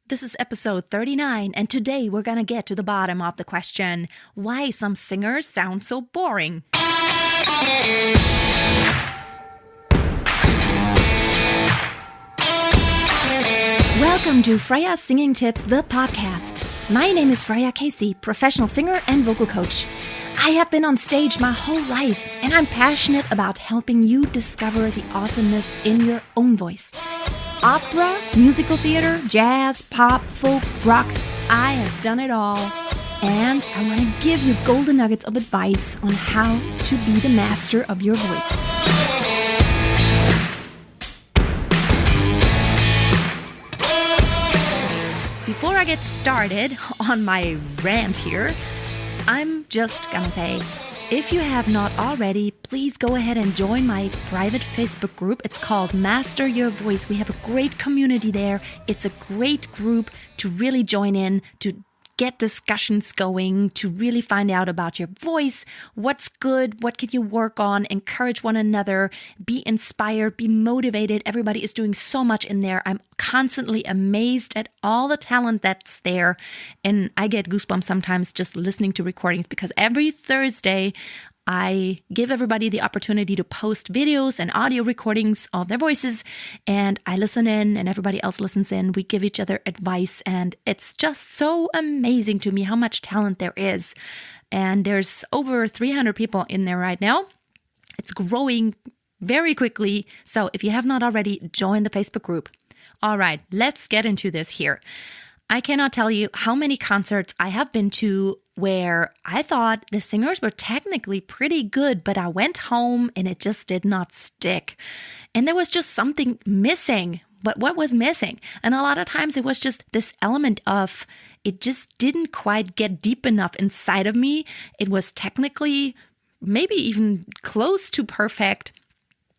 This is episode 39, and today we're gonna get to the bottom of the question, why some singers sound so boring. Welcome to Freya Singing Tips, the podcast. My name is Freya Casey, professional singer and vocal coach. I have been on stage my whole life, and I'm passionate about helping you discover the awesomeness in your own voice. Opera, musical theater, jazz, pop, folk, rock, I have done it all. And I want to give you golden nuggets of advice on how to be the master of your voice. Before I get started on my rant here, I'm just gonna say, if you have not already, please go ahead and join my private Facebook group. It's called Master Your Voice. We have a great community there. It's a great group to really join in, to get discussions going, to really find out about your voice, what's good, what can you work on, encourage one another, be inspired, be motivated. Everybody is doing so much in there. I'm constantly amazed at all the talent that's there. And I get goosebumps sometimes just listening to recordings because every Thursday I give everybody the opportunity to post videos and audio recordings of their voices, and I listen in and everybody else listens in. We give each other advice, and it's just so amazing to me how much talent there is. And there's over 300 people in there right now. It's growing very quickly. So if you have not already, join the Facebook group. All right, let's get into this here. I cannot tell you how many concerts I have been to where I thought the singers were technically pretty good, but I went home and it just did not stick. And there was just something missing. But what was missing? And a lot of times it was just this element of it just didn't quite get deep enough inside of me. It was technically maybe even close to perfect.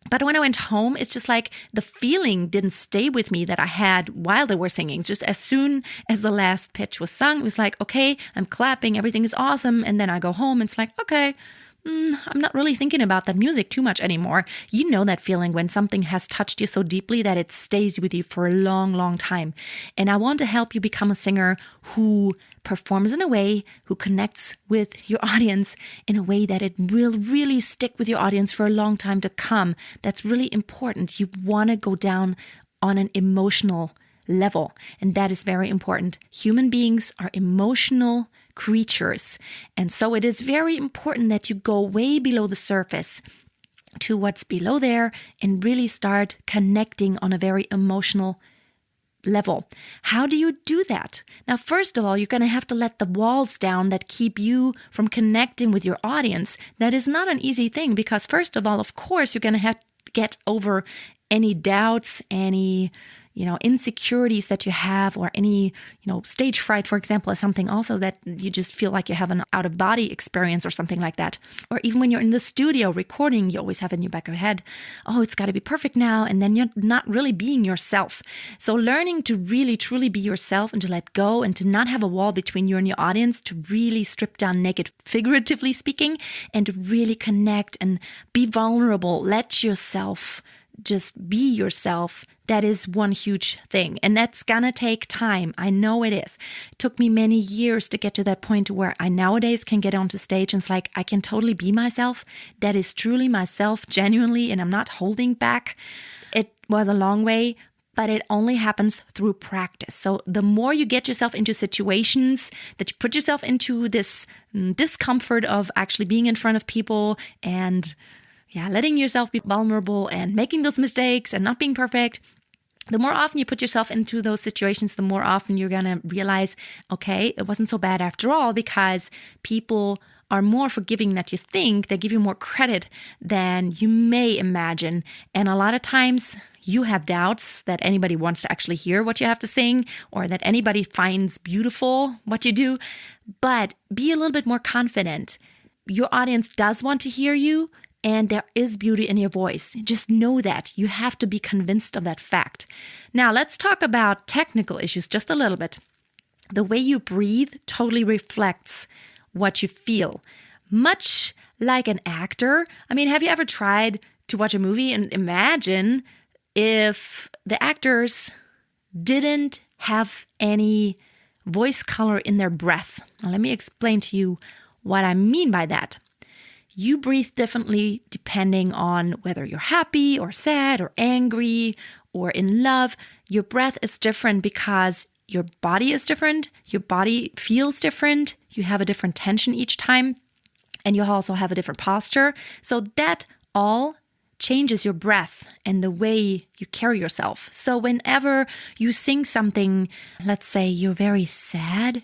But when I went home, it's just like the feeling didn't stay with me that I had while they were singing. Just as soon as the last pitch was sung, it was like, okay, I'm clapping, everything is awesome. And then I go home and it's like, okay, I'm not really thinking about that music too much anymore. You know that feeling when something has touched you so deeply that it stays with you for a long, long time. And I want to help you become a singer who performs in a way, who connects with your audience in a way that it will really stick with your audience for a long time to come. That's really important. You want to go down on an emotional level, and that is very important. Human beings are emotional creatures, and so it is very important that you go way below the surface to what's below there and really start connecting on a very emotional level. How do you do that? Now, first of all, you're going to have to let the walls down that keep you from connecting with your audience. That is not an easy thing because, first of all, of course, you're going to have to get over any doubts, any insecurities that you have, or any, stage fright, for example, is something also that you just feel like you have an out-of-body experience or something like that. Or even when you're in the studio recording, you always have in your back of your head, oh, it's got to be perfect now, and then you're not really being yourself. So learning to really, truly be yourself and to let go and to not have a wall between you and your audience, to really strip down naked, figuratively speaking, and to really connect and be vulnerable. Let yourself just be yourself. That is one huge thing. And that's gonna take time. I know it is. It took me many years to get to that point where I nowadays can get onto stage and it's like, I can totally be myself. That is truly myself, genuinely, and I'm not holding back. It was a long way, but it only happens through practice. So the more you get yourself into situations that you put yourself into this discomfort of actually being in front of people and letting yourself be vulnerable and making those mistakes and not being perfect, the more often you put yourself into those situations, the more often you're going to realize, okay, it wasn't so bad after all, because people are more forgiving than you think. They give you more credit than you may imagine. And a lot of times you have doubts that anybody wants to actually hear what you have to sing or that anybody finds beautiful what you do. But be a little bit more confident. Your audience does want to hear you. And there is beauty in your voice. Just know that. You have to be convinced of that fact. Now, let's talk about technical issues just a little bit. The way you breathe totally reflects what you feel. Much like an actor. I mean, have you ever tried to watch a movie and imagine if the actors didn't have any voice color in their breath. Now, let me explain to you what I mean by that. You breathe differently depending on whether you're happy or sad or angry or in love. Your breath is different because your body is different. Your body feels different. You have a different tension each time. And you also have a different posture. So that all changes your breath and the way you carry yourself. So whenever you sing something, let's say you're very sad,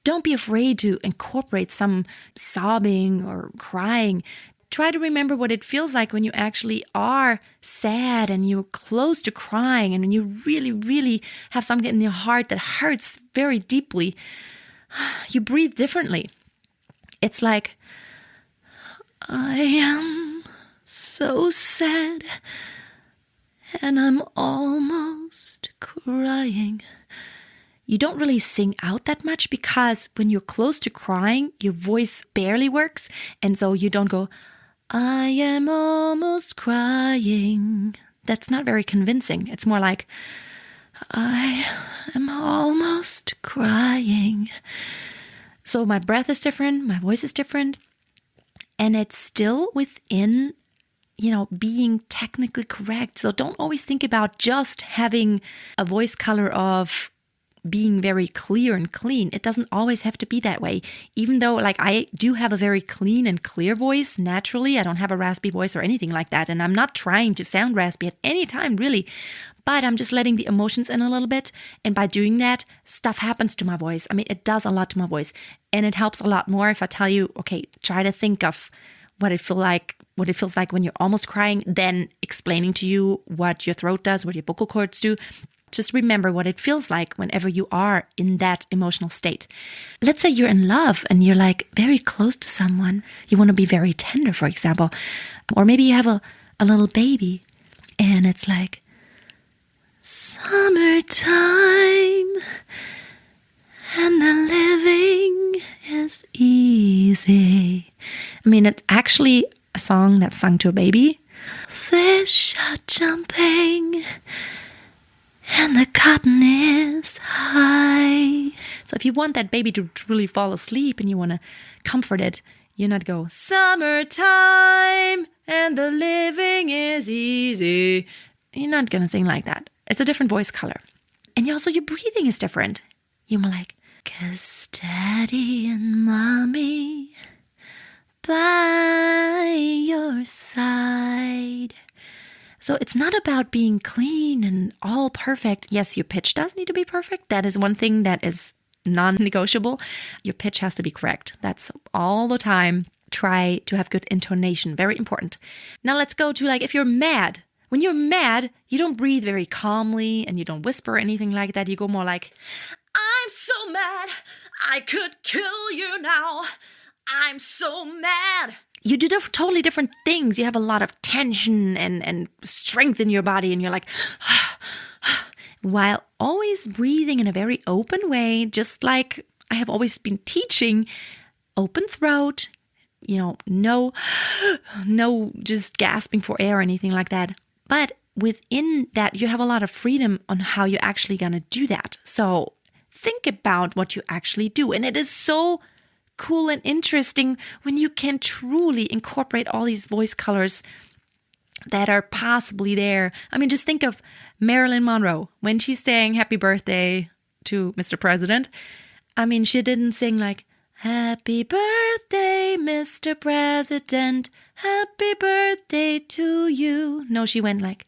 don't be afraid to incorporate some sobbing or crying. Try to remember what it feels like when you actually are sad and you're close to crying and when you really, really have something in your heart that hurts very deeply. You breathe differently. It's like, I am so sad and I'm almost crying. You don't really sing out that much because when you're close to crying, your voice barely works. And so you don't go, I am almost crying. That's not very convincing. It's more like, I am almost crying. So my breath is different, my voice is different, and it's still within, being technically correct. So don't always think about just having a voice color of being very clear and clean. It doesn't always have to be that way. Even though I do have a very clean and clear voice naturally, I don't have a raspy voice or anything like that. And I'm not trying to sound raspy at any time really, but I'm just letting the emotions in a little bit. And by doing that, stuff happens to my voice. I mean, it does a lot to my voice. And it helps a lot more if I tell you, okay, try to think of what it feels like when you're almost crying, then explaining to you what your throat does, what your vocal cords do. Just remember what it feels like whenever you are in that emotional state. Let's say you're in love and you're very close to someone. You want to be very tender, for example. Or maybe you have a little baby and it's like, summertime and the living is easy. I mean, it's actually a song that's sung to a baby. Fish are jumping and the cotton is high. So if you want that baby to truly fall asleep and you want to comfort it, you not go, summertime and the living is easy. You're not going to sing like that. It's a different voice color. And also your breathing is different. You're more like, 'cause daddy and mommy by your side. So it's not about being clean and all perfect. Yes, your pitch does need to be perfect. That is one thing that is non-negotiable. Your pitch has to be correct. That's all the time. Try to have good intonation. Very important. Now let's go to if you're mad. When you're mad, you don't breathe very calmly and you don't whisper or anything like that. You go more like, I'm so mad, I could kill you now. I'm so mad. You do totally different things. You have a lot of tension and strength in your body and you're like, while always breathing in a very open way, just like I have always been teaching, open throat, no just gasping for air or anything like that. But within that, you have a lot of freedom on how you're actually going to do that. So think about what you actually do. And it is so cool and interesting when you can truly incorporate all these voice colors that are possibly there. I mean, just think of Marilyn Monroe when she sang Happy Birthday to Mr. President. I mean, she didn't sing like, Happy birthday, Mr. President. Happy birthday to you. No, she went like,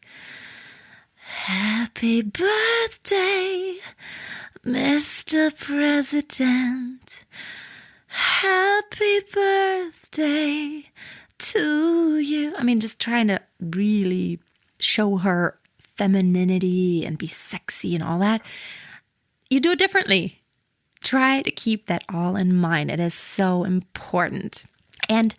Happy birthday, Mr. President. Happy birthday to you. I mean, just trying to really show her femininity and be sexy and all that. You do it differently. Try to keep that all in mind. It is so important. And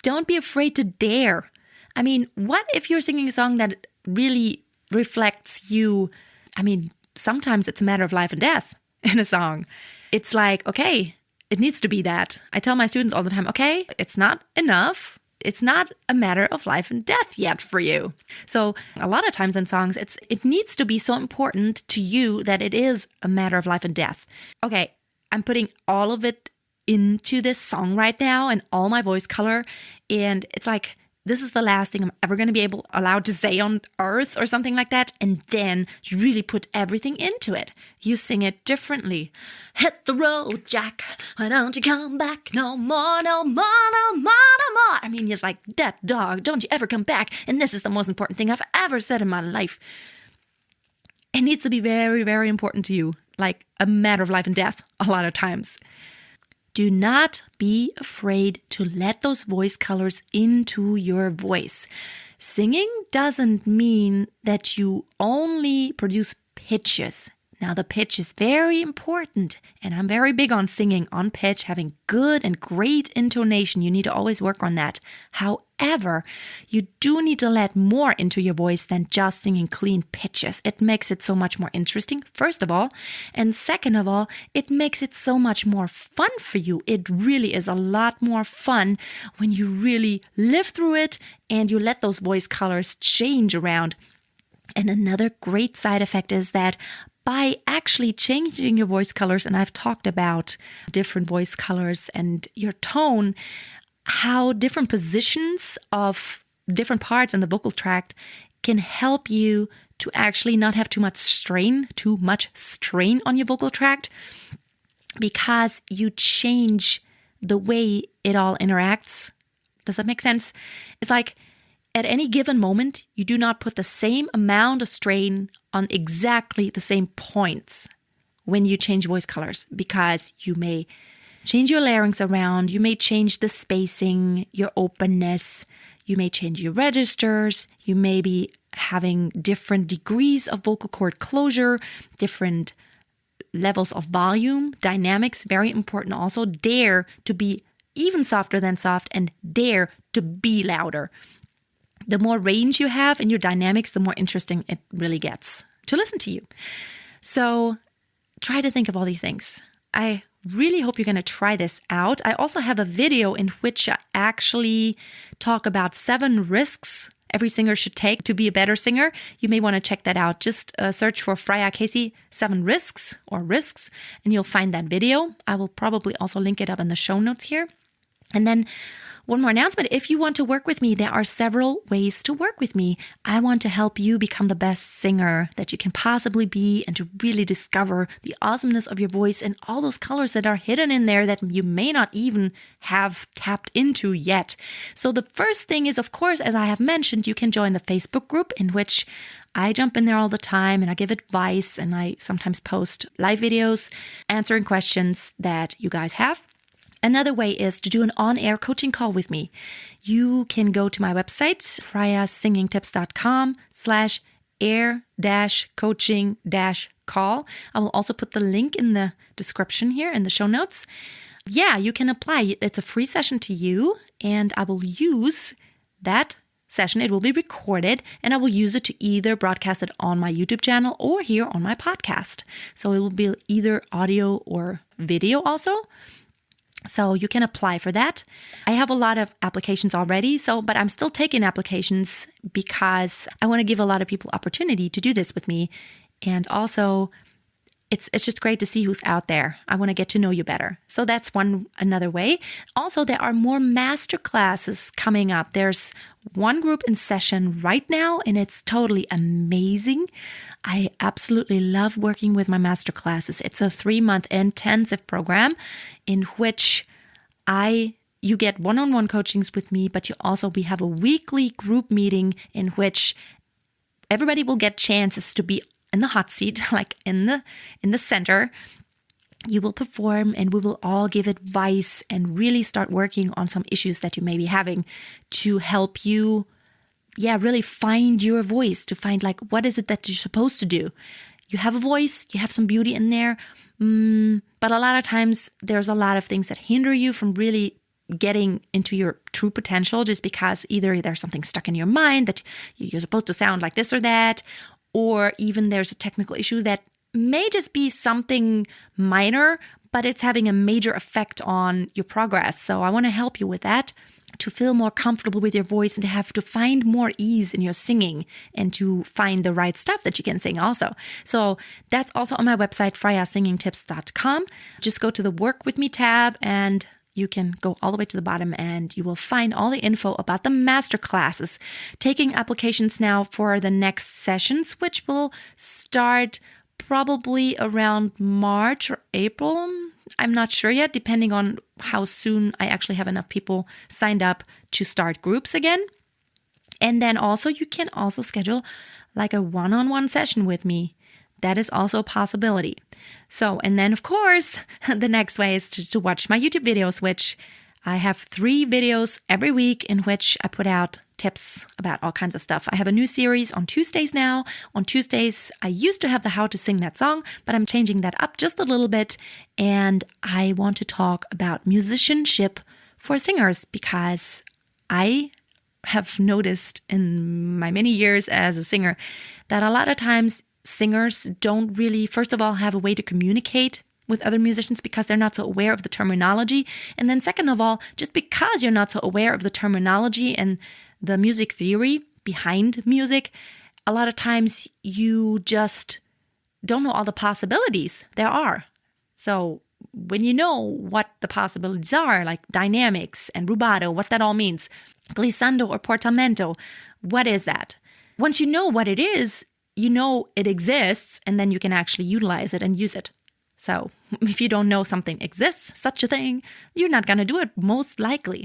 don't be afraid to dare. I mean, what if you're singing a song that really reflects you? I mean, sometimes it's a matter of life and death in a song. It's like, okay, it needs to be that. I tell my students all the time, okay, it's not enough it's not a matter of life and death yet for you. So a lot of times in songs, it needs to be so important to you that it is a matter of life and death. Okay, I'm putting all of it into this song right now and all my voice color. And it's like, this is the last thing I'm ever going to be allowed to say on earth or something like that. And then you really put everything into it. You sing it differently. Hit the road, Jack. Why don't you come back no more, no more, no more, no more. I mean, it's like, that dog, don't you ever come back. And this is the most important thing I've ever said in my life. It needs to be very, very important to you. Like a matter of life and death a lot of times. Do not be afraid to let those voice colors into your voice. Singing doesn't mean that you only produce pitches. Now, the pitch is very important, and I'm very big on singing on pitch, having good and great intonation. You need to always work on that. However, you do need to let more into your voice than just singing clean pitches. It makes it so much more interesting, first of all. And second of all, it makes it so much more fun for you. It really is a lot more fun when you really live through it and you let those voice colors change around. And another great side effect is that by actually changing your voice colors, and I've talked about different voice colors and your tone, how different positions of different parts in the vocal tract can help you to actually not have too much strain on your vocal tract, because you change the way it all interacts. Does that make sense? It's like, at any given moment, you do not put the same amount of strain on exactly the same points when you change voice colors, because you may change your larynx around, you may change the spacing, your openness, you may change your registers, you may be having different degrees of vocal cord closure, different levels of volume, dynamics, very important also. Dare to be even softer than soft and dare to be louder. The more range you have in your dynamics, the more interesting it really gets to listen to you. So try to think of all these things. I really hope you're going to try this out. I also have a video in which I actually talk about 7 risks every singer should take to be a better singer. You may want to check that out. Just search for Freya Casey 7 risks, and you'll find that video. I will probably also link it up in the show notes here. And then one more announcement. If you want to work with me, there are several ways to work with me. I want to help you become the best singer that you can possibly be, and to really discover the awesomeness of your voice and all those colors that are hidden in there that you may not even have tapped into yet. So the first thing is, of course, as I have mentioned, you can join the Facebook group, in which I jump in there all the time and I give advice, and I sometimes post live videos answering questions that you guys have. Another way is to do an on-air coaching call with me. You can go to my website, freyasingingtips.com/air-coaching-call. I will also put the link in the description here in the show notes. Yeah, you can apply. It's a free session to you, and I will use that session. It will be recorded, and I will use it to either broadcast it on my YouTube channel or here on my podcast. So it will be either audio or video also. So you can apply for that. I have a lot of applications already, but I'm still taking applications because I want to give a lot of people opportunity to do this with me. And also, it's just great to see who's out there. I want to get to know you better. So that's another way. Also, there are more master classes coming up. There's one group in session right now, and it's totally amazing. I absolutely love working with my master classes. It's a 3-month intensive program in which you get one-on-one coachings with me, but we have a weekly group meeting in which everybody will get chances to be in the hot seat, like in the center. You will perform, and we will all give advice and really start working on some issues that you may be having to help you, really find your voice, to find like, what is it that you're supposed to do? You have a voice, you have some beauty in there, but a lot of times there's a lot of things that hinder you from really getting into your true potential, just because either there's something stuck in your mind that you're supposed to sound like this or that, or even there's a technical issue that may just be something minor, but it's having a major effect on your progress. So I want to help you with that. to feel more comfortable with your voice and to have to find more ease in your singing and to find the right stuff that you can sing also. So that's also on my website, freyasingingtips.com. Just go to the Work With Me tab and you can go all the way to the bottom and you will find all the info about the master classes. Taking applications now for the next sessions, which will start probably around March or April. I'm not sure yet, depending on how soon I actually have enough people signed up to start groups again. And then also you can also schedule like a one-on-one session with me. That is also a possibility. So, and then of course, the next way is just to watch my YouTube videos, which I have 3 videos every week in which I put out tips about all kinds of stuff. I have a new series on Tuesdays now. On Tuesdays, I used to have the How to Sing That Song, but I'm changing that up just a little bit. And I want to talk about musicianship for singers because I have noticed in my many years as a singer that a lot of times singers don't really, first of all, have a way to communicate with other musicians because they're not so aware of the terminology. And then second of all, just because you're not so aware of the terminology and the music theory behind music, a lot of times you just don't know all the possibilities there are. So when you know what the possibilities are, like dynamics and rubato, what that all means, glissando or portamento, what is that? Once you know what it is, you know it exists, and then you can actually utilize it and use it. So if you don't know something exists, such a thing, you're not going to do it most likely.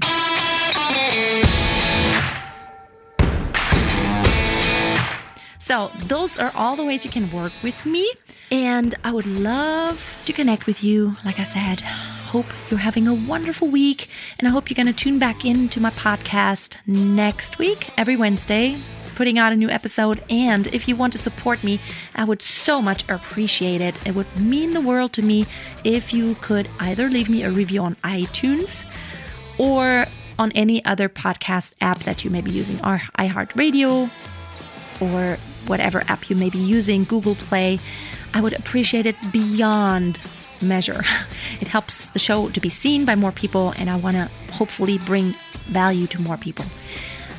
So those are all the ways you can work with me. And I would love to connect with you. Like I said, hope you're having a wonderful week. And I hope you're going to tune back into my podcast next week, every Wednesday, putting out a new episode. And if you want to support me, I would so much appreciate it. It would mean the world to me if you could either leave me a review on iTunes or on any other podcast app that you may be using, or iHeartRadio, or whatever app you may be using, Google Play. I would appreciate it beyond measure. It helps the show to be seen by more people, and I want to hopefully bring value to more people.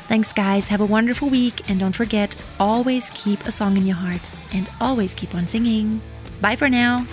Thanks, guys. Have a wonderful week, and don't forget, always keep a song in your heart, and always keep on singing. Bye for now.